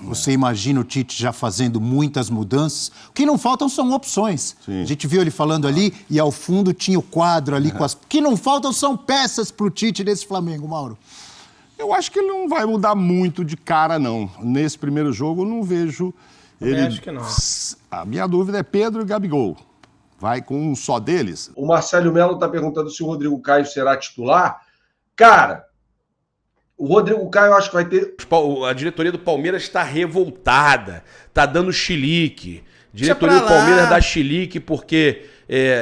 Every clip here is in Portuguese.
Você imagina o Tite já fazendo muitas mudanças. O que não faltam são opções. Sim. A gente viu ele falando ali e ao fundo tinha o quadro ali com as... O que não faltam são peças para o Tite nesse Flamengo, Mauro. Eu acho que ele não vai mudar muito de cara, não. Nesse primeiro jogo, eu não vejo ele... Eu acho que não. A minha dúvida é Pedro e Gabigol. Vai com um só deles? O Marcelo Melo está perguntando se o Rodrigo Caio será titular. Cara, o Rodrigo Caio acho que vai ter... A diretoria do Palmeiras está revoltada, está dando chilique. Diretoria do Palmeiras dá chilique porque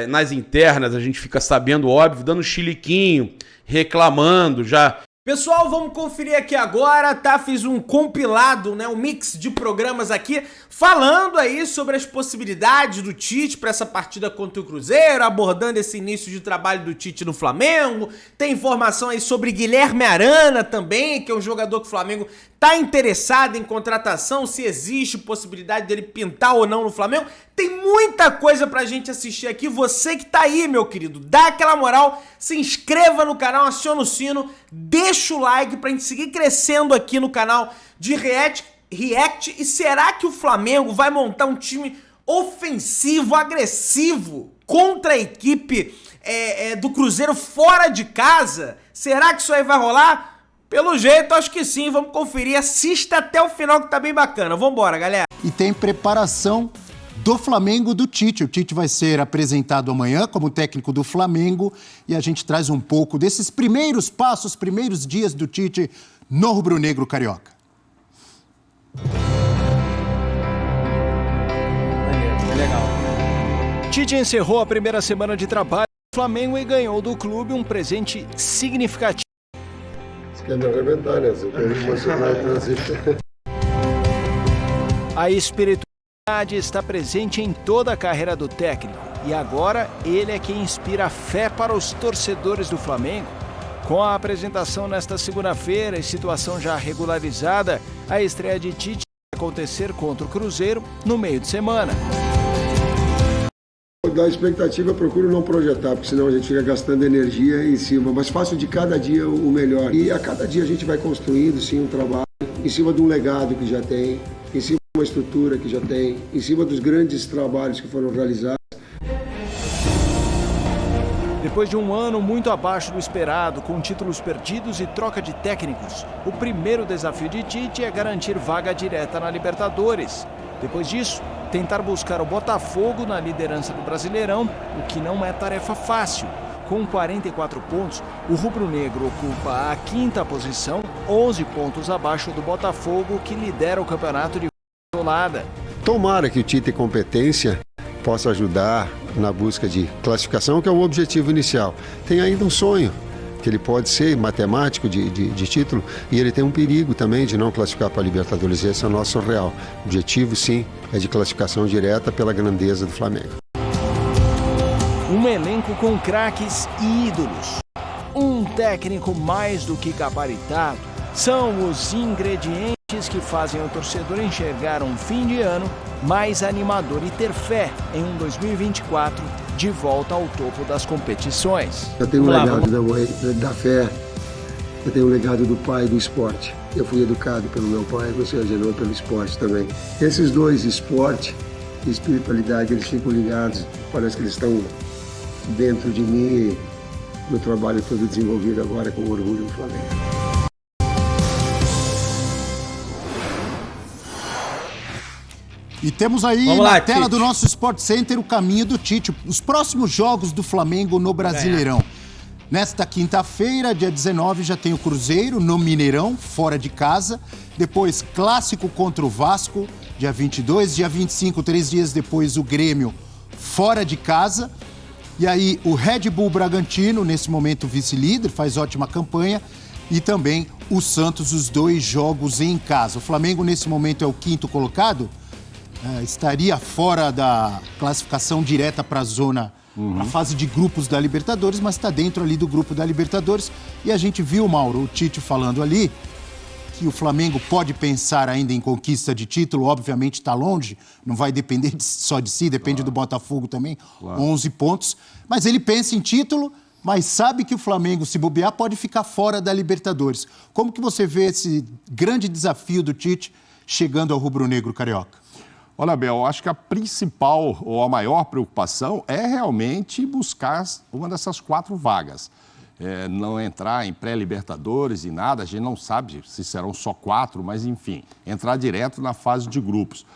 nas internas a gente fica sabendo, óbvio, dando chiliquinho, reclamando já. Pessoal, vamos conferir aqui agora, tá? Fiz um compilado, né, um mix de programas aqui, falando aí sobre as possibilidades do Tite para essa partida contra o Cruzeiro, abordando esse início de trabalho do Tite no Flamengo. Tem informação aí sobre Guilherme Arana também, que é um jogador que o Flamengo tá interessado em contratação, se existe possibilidade dele pintar ou não no Flamengo. Tem muita coisa pra gente assistir aqui. Você que tá aí, meu querido, dá aquela moral, se inscreva no canal, aciona o sino, deixa o like pra gente seguir crescendo aqui no canal de React. E será que o Flamengo vai montar um time ofensivo, agressivo contra a equipe do Cruzeiro fora de casa? Será que isso aí vai rolar? Pelo jeito, acho que sim. Vamos conferir. Assista até o final que tá bem bacana. Vambora, galera. E tem preparação do Flamengo do Tite. O Tite vai ser apresentado amanhã como técnico do Flamengo e a gente traz um pouco desses primeiros passos, primeiros dias do Tite no rubro-negro carioca. Legal. Tite encerrou a primeira semana de trabalho do Flamengo e ganhou do clube um presente significativo. Quer me arrebentar, né? Você quer me emocionar A espiritualidade está presente em toda a carreira do técnico e agora ele é quem inspira fé para os torcedores do Flamengo. Com a apresentação nesta segunda-feira e situação já regularizada, a estreia de Tite vai acontecer contra o Cruzeiro no meio de semana. Da expectativa, eu procuro não projetar, porque senão a gente fica gastando energia em cima, mas faço de cada dia o melhor. E a cada dia a gente vai construindo, sim, um trabalho, em cima de um legado que já tem, em cima de uma estrutura que já tem, em cima dos grandes trabalhos que foram realizados. Depois de um ano muito abaixo do esperado, com títulos perdidos e troca de técnicos, o primeiro desafio de Tite é garantir vaga direta na Libertadores. Depois disso, tentar buscar o Botafogo na liderança do Brasileirão, o que não é tarefa fácil. Com 44 pontos, o rubro-negro ocupa a quinta posição, 11 pontos abaixo do Botafogo, que lidera o campeonato de isolada. Tomara que o Tite competência possa ajudar na busca de classificação, que é o objetivo inicial. Tem ainda um sonho, que ele pode ser matemático de título, e ele tem um perigo também de não classificar para a Libertadores. Esse é o nosso real objetivo, sim, é de classificação direta pela grandeza do Flamengo. Um elenco com craques e ídolos. Um técnico mais do que gabaritado. São os ingredientes que fazem o torcedor enxergar um fim de ano mais animador e ter fé em um 2024 de volta ao topo das competições. Eu tenho um legado da mãe, da fé, eu tenho um legado do pai do esporte. Eu fui educado pelo meu pai, você gerou pelo esporte também. Esses dois, esporte e espiritualidade, eles ficam ligados, parece que eles estão dentro de mim, no trabalho todo desenvolvido agora com orgulho no Flamengo. E temos aí na tela do nosso Sport Center o caminho do Tite, os próximos jogos do Flamengo no Brasileirão. Nesta quinta-feira, dia 19, já tem o Cruzeiro no Mineirão, fora de casa. Depois, clássico contra o Vasco, dia 22. Dia 25, 3 dias depois, o Grêmio, fora de casa. E aí, o Red Bull Bragantino, nesse momento vice-líder, faz ótima campanha. E também o Santos, os 2 jogos em casa. O Flamengo, nesse momento, é o 5º colocado. Estaria fora da classificação direta para a zona, a fase de grupos da Libertadores, mas está dentro ali do grupo da Libertadores. E a gente viu, Mauro, o Tite falando ali que o Flamengo pode pensar ainda em conquista de título, obviamente está longe, não vai depender só de si, depende do Botafogo também, 11 pontos. Mas ele pensa em título, mas sabe que o Flamengo, se bobear, pode ficar fora da Libertadores. Como que você vê esse grande desafio do Tite chegando ao rubro-negro carioca? Olha, Bel, acho que a principal ou a maior preocupação é realmente buscar uma dessas 4 vagas. Não entrar em pré-libertadores e nada, a gente não sabe se serão só 4, mas enfim, entrar direto na fase de grupos.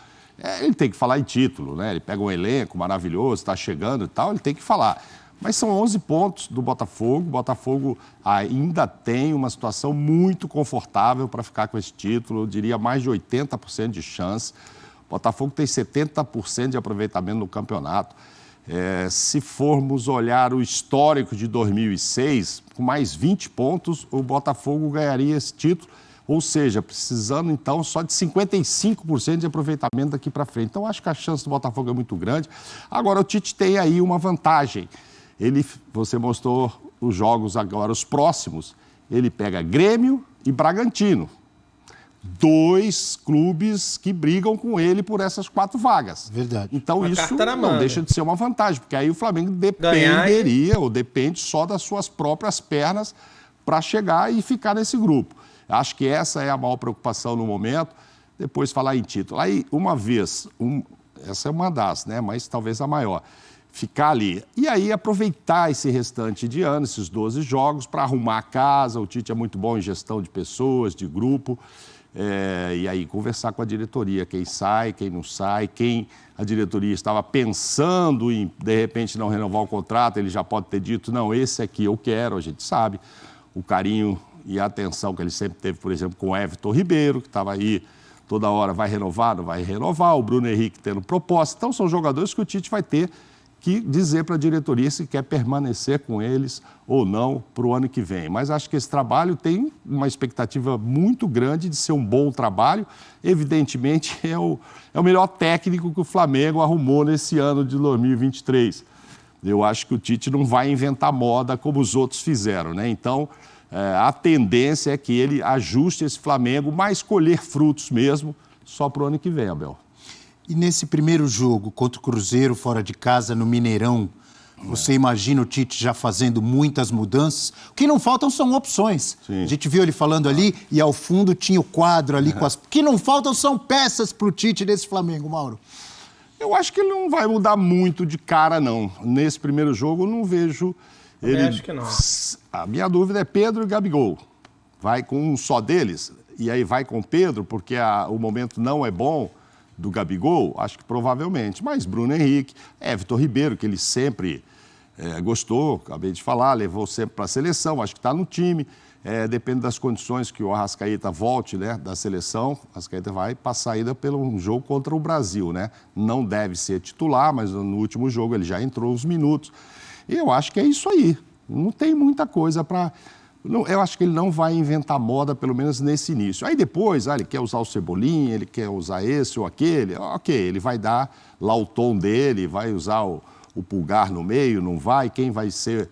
Ele tem que falar em título, né? Ele pega um elenco maravilhoso, está chegando e tal, ele tem que falar. Mas são 11 pontos do Botafogo. O Botafogo ainda tem uma situação muito confortável para ficar com esse título, eu diria mais de 80% de chance. O Botafogo tem 70% de aproveitamento no campeonato. Se formos olhar o histórico de 2006, com mais 20 pontos, o Botafogo ganharia esse título, ou seja, precisando então só de 55% de aproveitamento daqui para frente. Então acho que a chance do Botafogo é muito grande. Agora o Tite tem aí uma vantagem. Você mostrou os jogos agora, os próximos, ele pega Grêmio e Bragantino. 2 clubes que brigam com ele por essas 4 vagas. Verdade. Então isso não deixa de ser uma vantagem, porque aí o Flamengo dependeria ou depende só das suas próprias pernas para chegar e ficar nesse grupo. Acho que essa é a maior preocupação no momento. Depois falar em título. Aí, uma vez, essa é uma das, né? Mas talvez a maior. Ficar ali. E aí aproveitar esse restante de ano, esses 12 jogos, para arrumar a casa. O Tite é muito bom em gestão de pessoas, de grupo. E aí conversar com a diretoria, quem sai, quem não sai, quem a diretoria estava pensando em, de repente, não renovar o contrato, ele já pode ter dito, não, esse aqui eu quero, a gente sabe. O carinho e a atenção que ele sempre teve, por exemplo, com o Everton Ribeiro, que estava aí toda hora, vai renovar, não vai renovar, o Bruno Henrique tendo proposta. Então, são jogadores que o Tite vai ter que dizer para a diretoria se quer permanecer com eles ou não para o ano que vem. Mas acho que esse trabalho tem uma expectativa muito grande de ser um bom trabalho. Evidentemente, é o melhor técnico que o Flamengo arrumou nesse ano de 2023. Eu acho que o Tite não vai inventar moda como os outros fizeram, né? Então, a tendência é que ele ajuste esse Flamengo, mas colher frutos mesmo só para o ano que vem, Abel. E nesse primeiro jogo contra o Cruzeiro, fora de casa, no Mineirão, você imagina o Tite já fazendo muitas mudanças? O que não faltam são opções. Sim. A gente viu ele falando ali e ao fundo tinha o quadro ali com as... O que não faltam são peças para o Tite nesse Flamengo, Mauro. Eu acho que ele não vai mudar muito de cara, não. Nesse primeiro jogo, eu não vejo... Eu acho que não. A minha dúvida é Pedro e Gabigol. Vai com um só deles? E aí vai com Pedro, porque o momento não é bom do Gabigol? Acho que provavelmente. Mas Bruno Henrique, Everton Ribeiro, que ele sempre gostou, acabei de falar, levou sempre para a seleção, acho que está no time. Depende das condições que o Arrascaeta volte, né, da seleção. O Arrascaeta vai passar ainda pelo jogo contra o Brasil, né? Não deve ser titular, mas no último jogo ele já entrou uns minutos. E eu acho que é isso aí. Não tem muita coisa para... Eu acho que ele não vai inventar moda, pelo menos nesse início. Aí depois, ele quer usar o Cebolinha, ele quer usar esse ou aquele. Ok, ele vai dar lá o tom dele, vai usar o Pulgar no meio, não vai? Quem vai ser...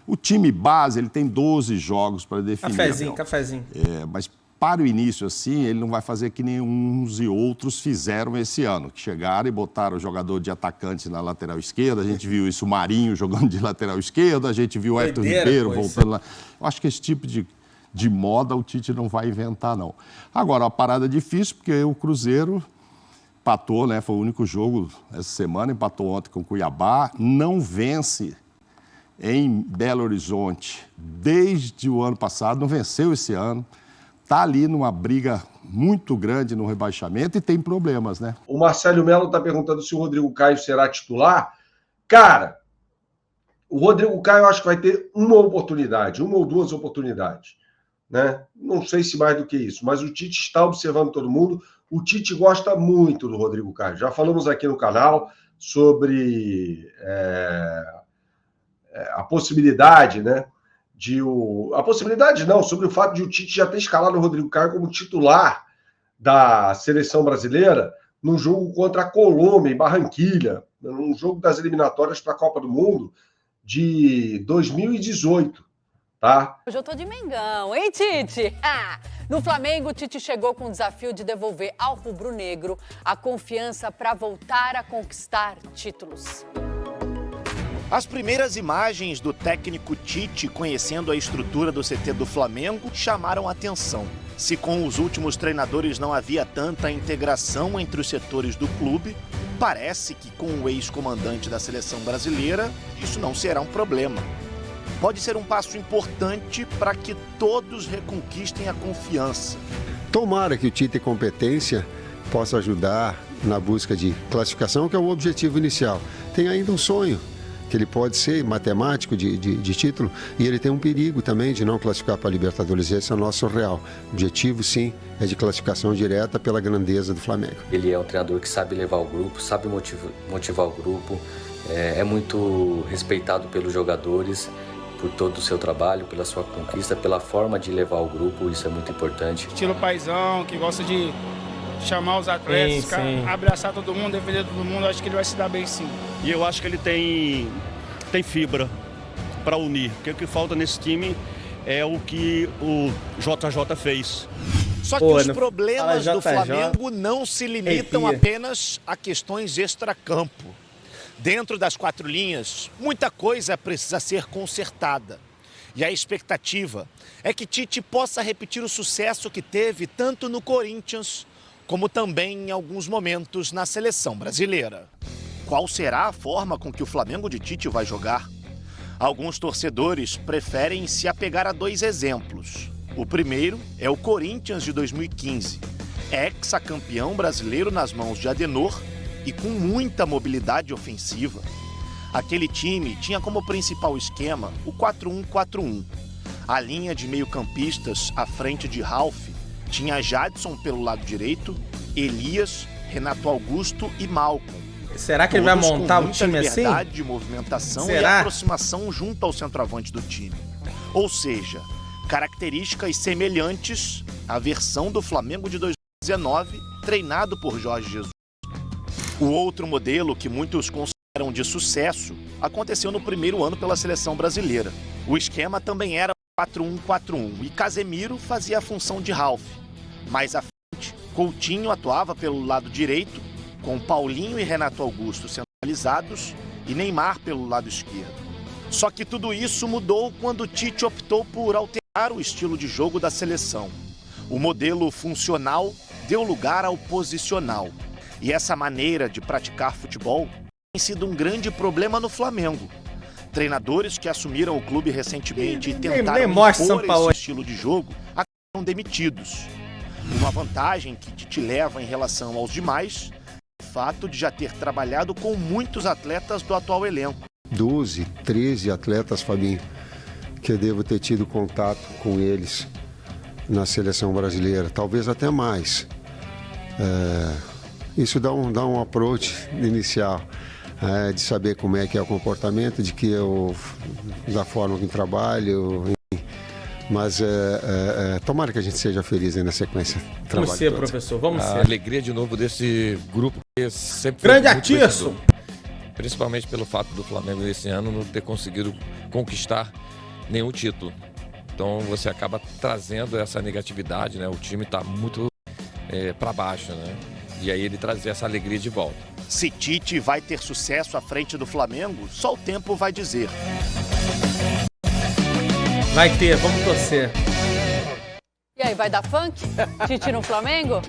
O time base, ele tem 12 jogos para definir. Cafezinho. Mas para o início, assim, ele não vai fazer que nem uns e outros fizeram esse ano, que chegaram e botaram o jogador de atacante na lateral esquerda. A gente viu isso, o Marinho jogando de lateral esquerda, a gente viu o Everton Ribeiro voltando lá. Eu acho que esse tipo de moda o Tite não vai inventar, não. Agora, a parada é difícil, porque o Cruzeiro empatou, né? Foi o único jogo essa semana, empatou ontem com o Cuiabá, não vence em Belo Horizonte desde o ano passado, não venceu esse ano. Está ali numa briga muito grande no rebaixamento e tem problemas, né? O Marcelo Melo está perguntando se o Rodrigo Caio será titular. Cara, o Rodrigo Caio acho que vai ter uma oportunidade, uma ou duas oportunidades, né? Não sei se mais do que isso, mas o Tite está observando todo mundo. O Tite gosta muito do Rodrigo Caio. Já falamos aqui no canal sobre a possibilidade, né? A possibilidade não, sobre o fato de o Tite já ter escalado o Rodrigo Caio como titular da seleção brasileira no jogo contra a Colômbia, em Barranquilha, num jogo das eliminatórias para a Copa do Mundo de 2018, tá? Hoje eu tô de Mengão, hein, Tite? No Flamengo, o Tite chegou com o desafio de devolver ao rubro-negro a confiança para voltar a conquistar títulos. As primeiras imagens do técnico Tite conhecendo a estrutura do CT do Flamengo chamaram a atenção. Se com os últimos treinadores não havia tanta integração entre os setores do clube, parece que com o ex-comandante da seleção brasileira, isso não será um problema. Pode ser um passo importante para que todos reconquistem a confiança. Tomara que o Tite ter competência possa ajudar na busca de classificação, que é o objetivo inicial. Tem ainda um sonho, que ele pode ser matemático de título, e ele tem um perigo também de não classificar para a Libertadores. Esse é o nosso real. O objetivo, sim, é de classificação direta pela grandeza do Flamengo. Ele é um treinador que sabe levar o grupo, sabe motivar o grupo, é muito respeitado pelos jogadores, por todo o seu trabalho, pela sua conquista, pela forma de levar o grupo, isso é muito importante. Estilo paizão, que gosta de chamar os atletas, abraçar todo mundo, defender todo mundo, acho que ele vai se dar bem sim. E eu acho que ele tem fibra para unir, porque o que falta nesse time é o que o JJ fez. Só que os problemas do Flamengo não se limitam apenas a questões extracampo. Dentro das quatro linhas, muita coisa precisa ser consertada. E a expectativa é que Tite possa repetir o sucesso que teve tanto no Corinthians, como também em alguns momentos na seleção brasileira. Qual será a forma com que o Flamengo de Tite vai jogar? Alguns torcedores preferem se apegar a dois exemplos. O primeiro é o Corinthians de 2015, ex-campeão brasileiro nas mãos de Adenor e com muita mobilidade ofensiva. Aquele time tinha como principal esquema o 4-1-4-1. A linha de meio-campistas à frente de Ralf tinha Jadson pelo lado direito, Elias, Renato Augusto e Malcom. Será que ele vai montar o time assim? Liberdade de movimentação e aproximação junto ao centroavante do time. Ou seja, características semelhantes à versão do Flamengo de 2019, treinado por Jorge Jesus. O outro modelo que muitos consideram de sucesso aconteceu no primeiro ano pela seleção brasileira. O esquema também era 4-1-4-1 e Casemiro fazia a função de Ralf. Mais à frente, Coutinho atuava pelo lado direito, com Paulinho e Renato Augusto centralizados e Neymar pelo lado esquerdo. Só que tudo isso mudou quando Tite optou por alterar o estilo de jogo da seleção. O modelo funcional deu lugar ao posicional. E essa maneira de praticar futebol tem sido um grande problema no Flamengo. Treinadores que assumiram o clube recentemente e tentaram impor esse estilo de jogo acabaram demitidos. Uma vantagem que Tite leva em relação aos demais é o fato de já ter trabalhado com muitos atletas do atual elenco. 12, 13 atletas, Fabinho, que eu devo ter tido contato com eles na seleção brasileira, talvez até mais. Isso dá um approach inicial, de saber como é que é o comportamento, da forma que trabalho, enfim. Mas tomara que a gente seja feliz aí na sequência. Vamos ser, professor, vamos ser. A alegria de novo desse grupo que sempre grande atiço! Principalmente pelo fato do Flamengo esse ano não ter conseguido conquistar nenhum título. Então você acaba trazendo essa negatividade, né? O time está muito para baixo, né? E aí ele trazer essa alegria de volta. Se Tite vai ter sucesso à frente do Flamengo, só o tempo vai dizer. Vai ter, vamos torcer. E aí, vai dar funk? Tite no Flamengo?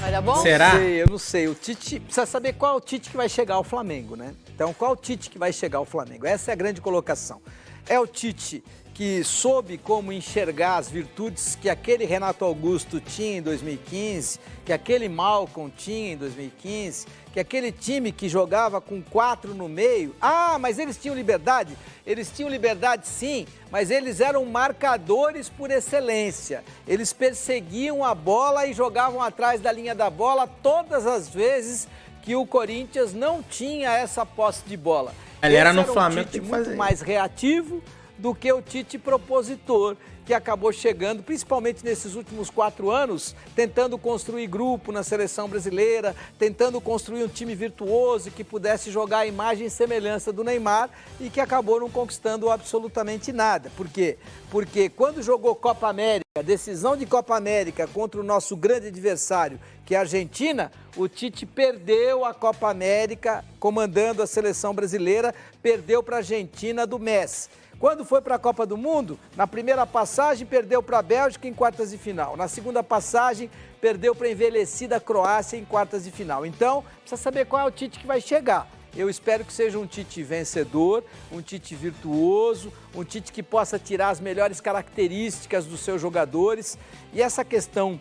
Vai dar bom? Será? Eu não sei. O Tite precisa saber qual é o Tite que vai chegar ao Flamengo, né? Então, qual é o Tite que vai chegar ao Flamengo? Essa é a grande colocação. É o Tite que soube como enxergar as virtudes que aquele Renato Augusto tinha em 2015, que aquele Malcom tinha em 2015, que aquele time que jogava com 4 no meio... mas eles tinham liberdade? Eles tinham liberdade sim, mas eles eram marcadores por excelência. Eles perseguiam a bola e jogavam atrás da linha da bola todas as vezes que o Corinthians não tinha essa posse de bola. Ele era no Flamengo, tem que fazer muito mais reativo do que o Tite propositor, que acabou chegando, principalmente nesses últimos 4 anos, tentando construir grupo na seleção brasileira, tentando construir um time virtuoso que pudesse jogar a imagem e semelhança do Neymar e que acabou não conquistando absolutamente nada. Por quê? Porque quando jogou Copa América, decisão de Copa América contra o nosso grande adversário, que é a Argentina, o Tite perdeu a Copa América comandando a seleção brasileira, perdeu para a Argentina do Messi. Quando foi para a Copa do Mundo, na primeira passagem perdeu para a Bélgica em quartas de final. Na segunda passagem, perdeu para a envelhecida Croácia em quartas de final. Então, precisa saber qual é o Tite que vai chegar. Eu espero que seja um Tite vencedor, um Tite virtuoso, um Tite que possa tirar as melhores características dos seus jogadores. E essa questão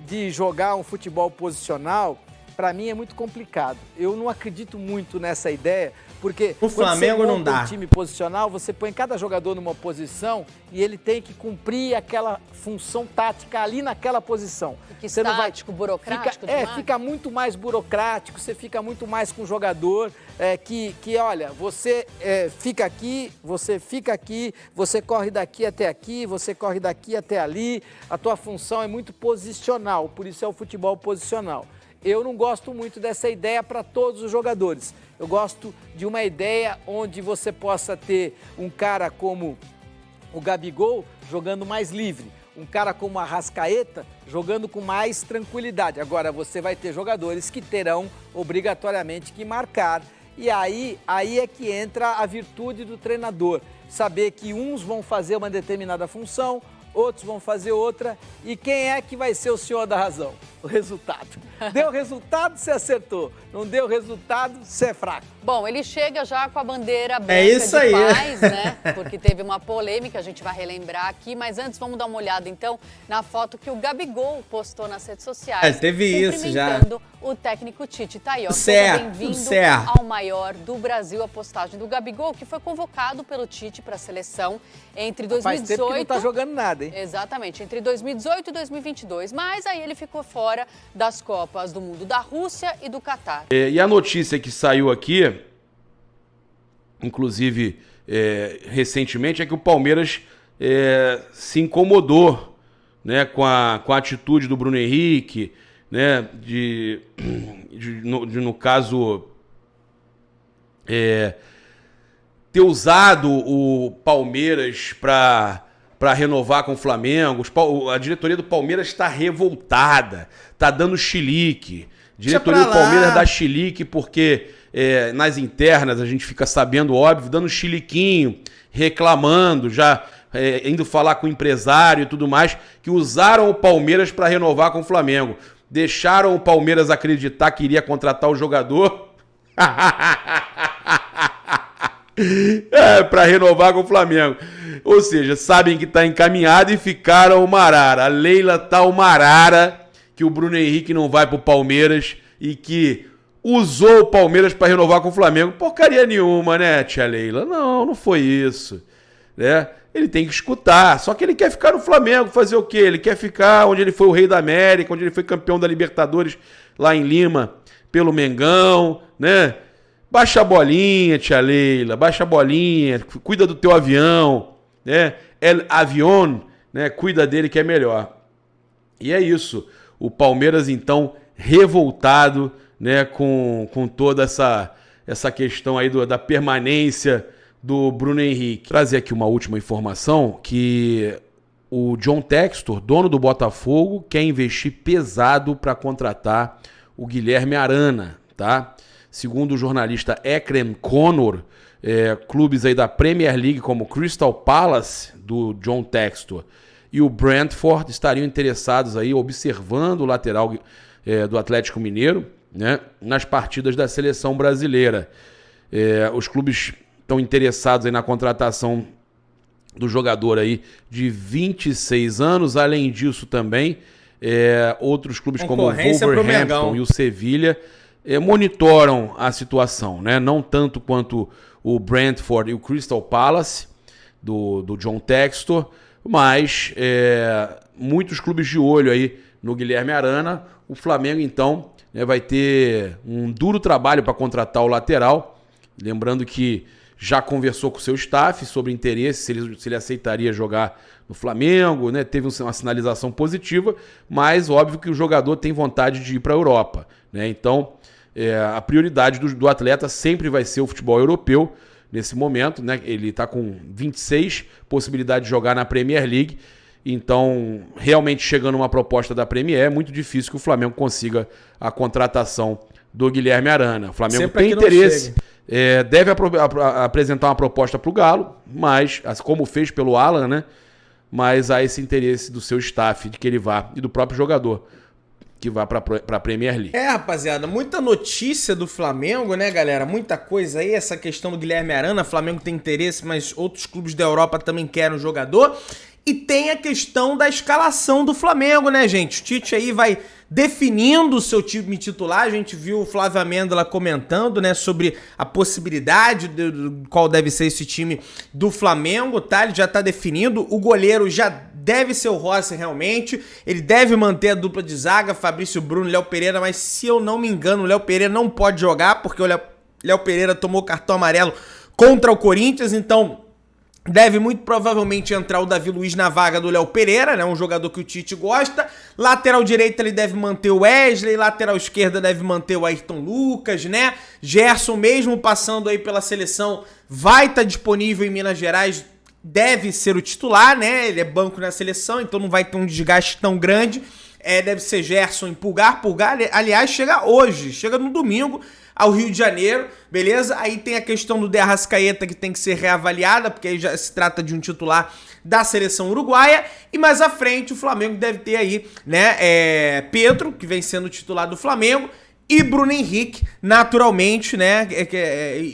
de jogar um futebol posicional, para mim é muito complicado. Eu não acredito muito nessa ideia, porque o Flamengo não dá. Um time posicional, você põe cada jogador numa posição e ele tem que cumprir aquela função tática ali naquela posição. Que você tático, burocrático demais? Fica muito mais burocrático, você fica muito mais com o jogador, olha, você fica aqui, você corre daqui até aqui, você corre daqui até ali, a tua função é muito posicional, por isso é o futebol posicional. Eu não gosto muito dessa ideia para todos os jogadores. Eu gosto de uma ideia onde você possa ter um cara como o Gabigol jogando mais livre, um cara como a Arrascaeta jogando com mais tranquilidade. Agora você vai ter jogadores que terão obrigatoriamente que marcar. E aí é que entra a virtude do treinador. Saber que uns vão fazer uma determinada função, outros vão fazer outra. E quem é que vai ser o senhor da razão? O resultado. Deu resultado, você acertou. Não deu resultado, você é fraco. Bom, ele chega já com a bandeira branca de paz, né? Porque teve uma polêmica, a gente vai relembrar aqui. Mas antes, vamos dar uma olhada, então, na foto que o Gabigol postou nas redes sociais. Teve isso já. O técnico Tite. Tá aí, ó. Seja bem-vindo ao maior do Brasil. A postagem do Gabigol, que foi convocado pelo Tite para a seleção entre 2018... Faz tempo que não tá jogando nada, hein? Exatamente, entre 2018 e 2022. Mas aí ele ficou fora das Copas do Mundo da Rússia e do Catar. E a notícia que saiu aqui, inclusive recentemente, é que o Palmeiras se incomodou, né, com a atitude do Bruno Henrique, né, no caso, ter usado o Palmeiras para renovar com o Flamengo. A diretoria do Palmeiras está revoltada, está dando chilique. Diretoria do Palmeiras dá chilique porque nas internas a gente fica sabendo, óbvio, dando chiliquinho, reclamando, já indo falar com o empresário e tudo mais, que usaram o Palmeiras para renovar com o Flamengo. Deixaram o Palmeiras acreditar que iria contratar o jogador para renovar com o Flamengo. Ou seja, sabem que está encaminhado e ficaram uma arara. A Leila tá uma arara que o Bruno Henrique não vai pro Palmeiras e que usou o Palmeiras para renovar com o Flamengo. Porcaria nenhuma, né, tia Leila? Não foi isso, né? Ele tem que escutar. Só que ele quer ficar no Flamengo, fazer o quê? Ele quer ficar onde ele foi o rei da América, onde ele foi campeão da Libertadores lá em Lima, pelo Mengão, né? Baixa a bolinha, tia Leila, baixa a bolinha, cuida do teu avião, né? El avión, né? Cuida dele que é melhor. E é isso. O Palmeiras, então, revoltado, né? Com toda essa questão aí da permanência do Bruno Henrique. Trazer aqui uma última informação, que o John Textor, dono do Botafogo, quer investir pesado para contratar o Guilherme Arana, tá? Segundo o jornalista Ekrem Conor, clubes aí da Premier League como Crystal Palace, do John Textor, e o Brentford estariam interessados aí, observando o lateral do Atlético Mineiro, né, nas partidas da seleção brasileira. Os clubes estão interessados aí na contratação do jogador aí de 26 anos. Além disso também, outros clubes como o Wolverhampton e o Sevilha monitoram a situação, né? Não tanto quanto o Brentford e o Crystal Palace, do John Textor, mas muitos clubes de olho aí no Guilherme Arana. O Flamengo, então, vai ter um duro trabalho para contratar o lateral. Lembrando que já conversou com o seu staff sobre interesse, se ele aceitaria jogar no Flamengo, né? Teve uma sinalização positiva, mas óbvio que o jogador tem vontade de ir para a Europa, né? Então, a prioridade do atleta sempre vai ser o futebol europeu nesse momento, né? Ele está com 26 possibilidades de jogar na Premier League, então realmente chegando uma proposta da Premier, é muito difícil que o Flamengo consiga a contratação do Guilherme Arana. O Flamengo tem interesse deve apresentar uma proposta para o Galo, mas, como fez pelo Alan, né? Mas há esse interesse do seu staff de que ele vá, e do próprio jogador que vá para a Premier League. Rapaziada, muita notícia do Flamengo, né, galera? Muita coisa aí, essa questão do Guilherme Arana, Flamengo tem interesse, mas outros clubes da Europa também querem o jogador. E tem a questão da escalação do Flamengo, né, gente? O Tite aí vai definindo o seu time titular. A gente viu o Flávio Amêndola comentando, né, sobre a possibilidade de qual deve ser esse time do Flamengo, tá? Ele já tá definindo. O goleiro já deve ser o Rossi realmente. Ele deve manter a dupla de zaga, Fabrício Bruno e Léo Pereira, mas se eu não me engano, o Léo Pereira não pode jogar, porque o Léo Pereira tomou cartão amarelo contra o Corinthians, então deve muito provavelmente entrar o Davi Luiz na vaga do Léo Pereira, né? Um jogador que o Tite gosta. Lateral direita ele deve manter o Wesley, lateral esquerda deve manter o Ayrton Lucas, né? Gerson, mesmo passando aí pela seleção, vai estar disponível em Minas Gerais, deve ser o titular, né? Ele é banco na seleção, então não vai ter um desgaste tão grande. Deve ser Gerson em Pulgar. Pulgar, aliás, chega hoje, chega no domingo ao Rio de Janeiro, beleza? Aí tem a questão do De Arrascaeta, que tem que ser reavaliada, porque aí já se trata de um titular da seleção uruguaia. E mais à frente o Flamengo deve ter aí, né, Pedro, que vem sendo titular do Flamengo, e Bruno Henrique, naturalmente, né,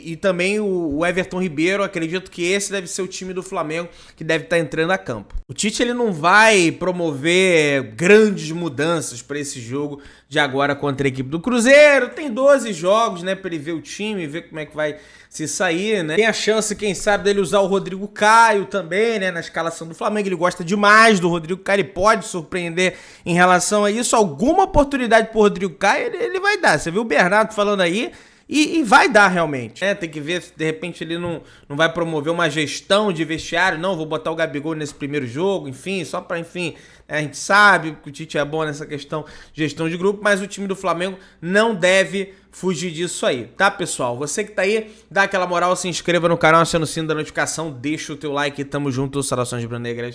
e também o Everton Ribeiro. Acredito que esse deve ser o time do Flamengo que deve estar entrando a campo. O Tite, ele não vai promover grandes mudanças para esse jogo de agora contra a equipe do Cruzeiro. Tem 12 jogos, né, para ele ver o time, ver como é que vai se sair, né. Tem a chance, quem sabe, dele usar o Rodrigo Caio também, né, na escalação do Flamengo. Ele gosta demais do Rodrigo Caio, ele pode surpreender em relação a isso. Alguma oportunidade pro Rodrigo Caio, ele vai dar. Você viu o Bernardo falando aí, e vai dar realmente. Tem que ver se de repente ele não vai promover uma gestão de vestiário. Não, vou botar o Gabigol nesse primeiro jogo, enfim, só pra, enfim, a gente sabe que o Tite é bom nessa questão de gestão de grupo, mas o time do Flamengo não deve fugir disso aí, tá, pessoal? Você que tá aí, dá aquela moral, se inscreva no canal, aciona o sino da notificação, deixa o teu like e tamo junto, saudações rubro-negras.